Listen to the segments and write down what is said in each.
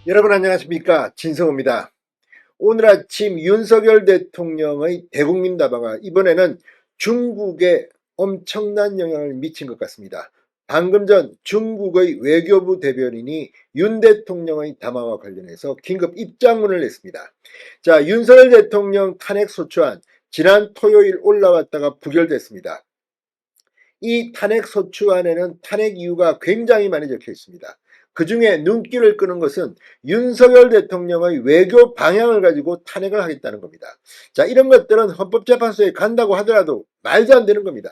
여러분 안녕하십니까, 진성호입니다. 오늘 아침 윤석열 대통령의 대국민 담화가 이번에는 중국에 엄청난 영향을 미친 것 같습니다. 방금 전 중국의 외교부 대변인이 윤 대통령의 담화와 관련해서 긴급 입장문을 냈습니다. 자, 윤석열 대통령 탄핵 소추안 지난 토요일 올라왔다가 부결됐습니다. 이 탄핵 소추안에는 탄핵 이유가 굉장히 많이 적혀 있습니다. 그 중에 눈길을 끄는 것은 윤석열 대통령의 외교 방향을 가지고 탄핵을 하겠다는 겁니다. 자, 이런 것들은 헌법재판소에 간다고 하더라도 말도 안 되는 겁니다.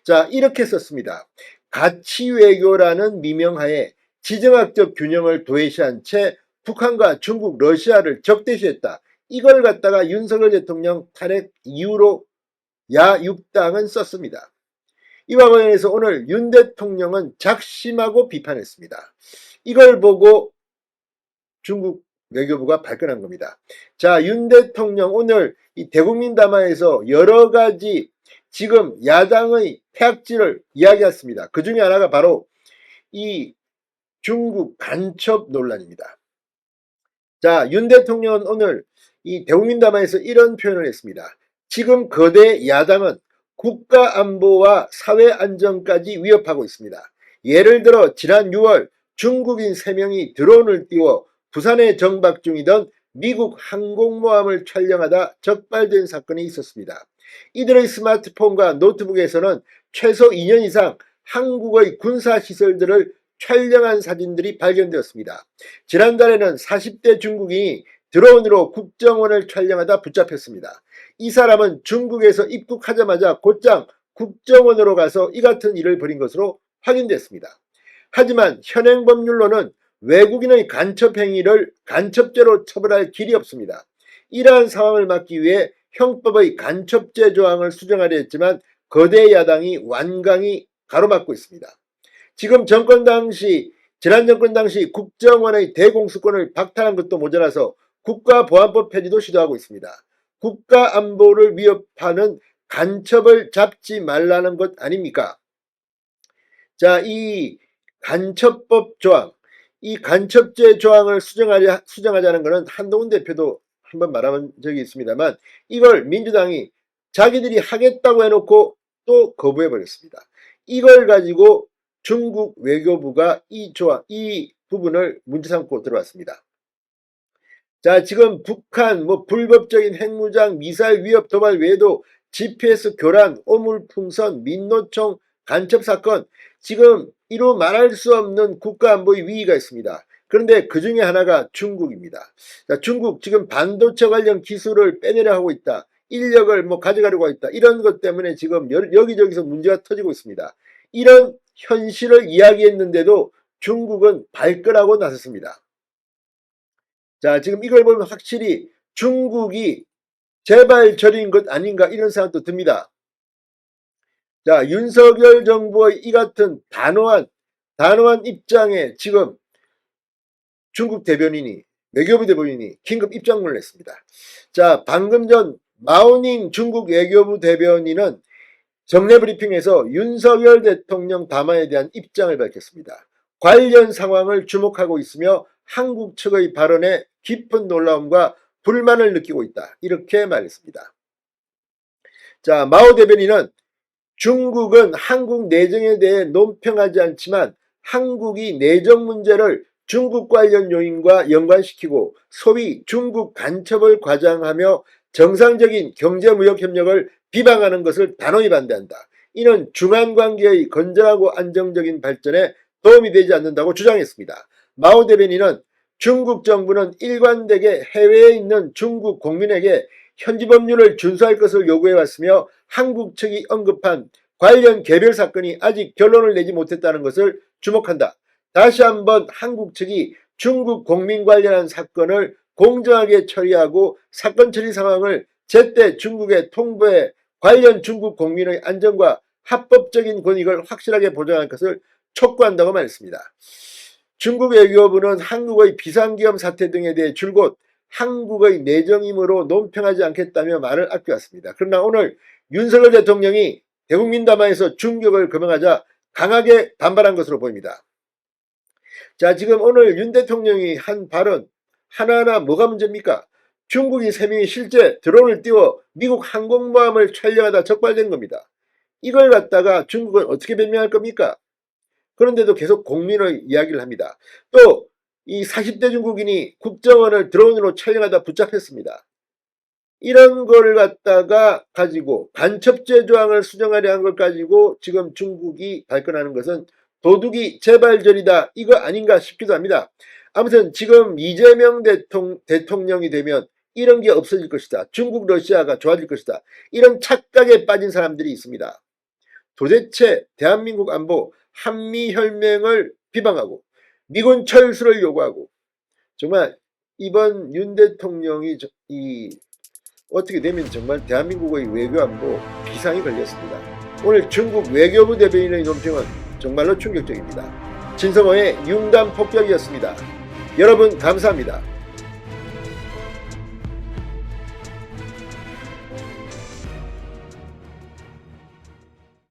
자, 이렇게 썼습니다. 가치 외교라는 미명하에 지정학적 균형을 도외시한 채 북한과 중국, 러시아를 적대시했다. 이걸 갖다가 윤석열 대통령 탄핵 이유로 야6당은 썼습니다. 이와 관련해서 오늘 윤 대통령은 작심하고 비판했습니다. 이걸 보고 중국 외교부가 발끈한 겁니다. 자, 윤 대통령 오늘 이 대국민 담화에서 여러 가지 지금 야당의 태악질을 이야기했습니다. 그 중에 하나가 바로 이 중국 간첩 논란입니다. 자, 윤 대통령은 오늘 이 대국민 담화에서 이런 표현을 했습니다. 지금 거대 야당은 국가 안보와 사회 안정까지 위협하고 있습니다. 예를 들어 지난 6월 중국인 3명이 드론을 띄워 부산에 정박 중이던 미국 항공모함을 촬영하다 적발된 사건이 있었습니다. 이들의 스마트폰과 노트북에서는 최소 2년 이상 한국의 군사시설들을 촬영한 사진들이 발견되었습니다. 지난달에는 40대 중국인이 드론으로 국정원을 촬영하다 붙잡혔습니다. 이 사람은 중국에서 입국하자마자 곧장 국정원으로 가서 이 같은 일을 벌인 것으로 확인됐습니다. 하지만 현행 법률로는 외국인의 간첩 행위를 간첩죄로 처벌할 길이 없습니다. 이러한 상황을 막기 위해 형법의 간첩죄 조항을 수정하려 했지만 거대 야당이 완강히 가로막고 있습니다. 지금 지난 정권 당시 국정원의 대공수권을 박탈한 것도 모자라서 국가보안법 폐지도 시도하고 있습니다. 국가안보를 위협하는 간첩을 잡지 말라는 것 아닙니까? 자, 이 간첩법 조항, 이 간첩죄 조항을 수정하자는 것은 한동훈 대표도 한번 말한 적이 있습니다만 이걸 민주당이 자기들이 하겠다고 해놓고 또 거부해버렸습니다. 이걸 가지고 중국 외교부가 이 부분을 문제 삼고 들어왔습니다. 자, 지금 북한 불법적인 핵무장, 미사일 위협 도발 외에도 GPS 교란, 오물풍선, 민노총 간첩 사건, 지금 이루 말할 수 없는 국가안보의 위기가 있습니다. 그런데 그 중에 하나가 중국입니다. 자, 중국 지금 반도체 관련 기술을 빼내려 하고 있다. 인력을 가져가려고 있다. 이런 것 때문에 지금 여기저기서 문제가 터지고 있습니다. 이런 현실을 이야기했는데도 중국은 발끈하고 나섰습니다. 자, 지금 이걸 보면 확실히 중국이 제발 저린 것 아닌가 이런 생각도 듭니다. 자, 윤석열 정부의 이 같은 단호한 입장에 지금 중국 대변인이, 외교부 대변인이 긴급 입장문을 냈습니다. 자, 방금 전 마오닝 중국 외교부 대변인은 정례 브리핑에서 윤석열 대통령 담화에 대한 입장을 밝혔습니다. 관련 상황을 주목하고 있으며 한국 측의 발언에 깊은 놀라움과 불만을 느끼고 있다. 이렇게 말했습니다. 자, 마오 대변인은 중국은 한국 내정에 대해 논평하지 않지만 한국이 내정 문제를 중국 관련 요인과 연관시키고 소위 중국 간첩을 과장하며 정상적인 경제무역 협력을 비방하는 것을 단호히 반대한다. 이는 중한관계의 건전하고 안정적인 발전에 도움이 되지 않는다고 주장했습니다. 마오 대변인은 중국 정부는 일관되게 해외에 있는 중국 국민에게 현지 법률을 준수할 것을 요구해왔으며 한국 측이 언급한 관련 개별 사건이 아직 결론을 내지 못했다는 것을 주목한다. 다시 한번 한국 측이 중국 국민 관련한 사건을 공정하게 처리하고 사건 처리 상황을 제때 중국에 통보해 관련 중국 국민의 안전과 합법적인 권익을 확실하게 보장할 것을 촉구한다고 말했습니다. 중국 외교부는 한국의 비상기업 사태 등에 대해 줄곧 한국의 내정임으로 논평하지 않겠다며 말을 아껴왔습니다. 그러나 오늘 윤석열 대통령이 대국민 담화에서 중국을 금하자 강하게 반발한 것으로 보입니다. 자, 지금 오늘 윤 대통령이 한 발언 하나하나 뭐가 문제입니까? 중국인 3명이 실제 드론을 띄워 미국 항공모함을 촬영하다 적발된 겁니다. 이걸 갖다가 중국은 어떻게 변명할 겁니까? 그런데도 계속 공민의 이야기를 합니다. 또 이 40대 중국인이 국정원을 드론으로 촬영하다 붙잡혔습니다. 이런 걸 갖다가 가지고 간첩죄 조항을 수정하려 한 걸 가지고 지금 중국이 발끈하는 것은 도둑이 재발절이다, 이거 아닌가 싶기도 합니다. 아무튼 지금 이재명 대통령이 되면 이런 게 없어질 것이다, 중국 러시아가 좋아질 것이다, 이런 착각에 빠진 사람들이 있습니다. 도대체 대한민국 안보 한미혈맹을 비방하고 미군 철수를 요구하고, 정말 이번 윤 대통령이 어떻게 되면 정말 대한민국의 외교안보 비상이 걸렸습니다. 오늘 중국 외교부 대변인의 논평은 정말로 충격적입니다. 진성호의 융단 폭격이었습니다. 여러분 감사합니다.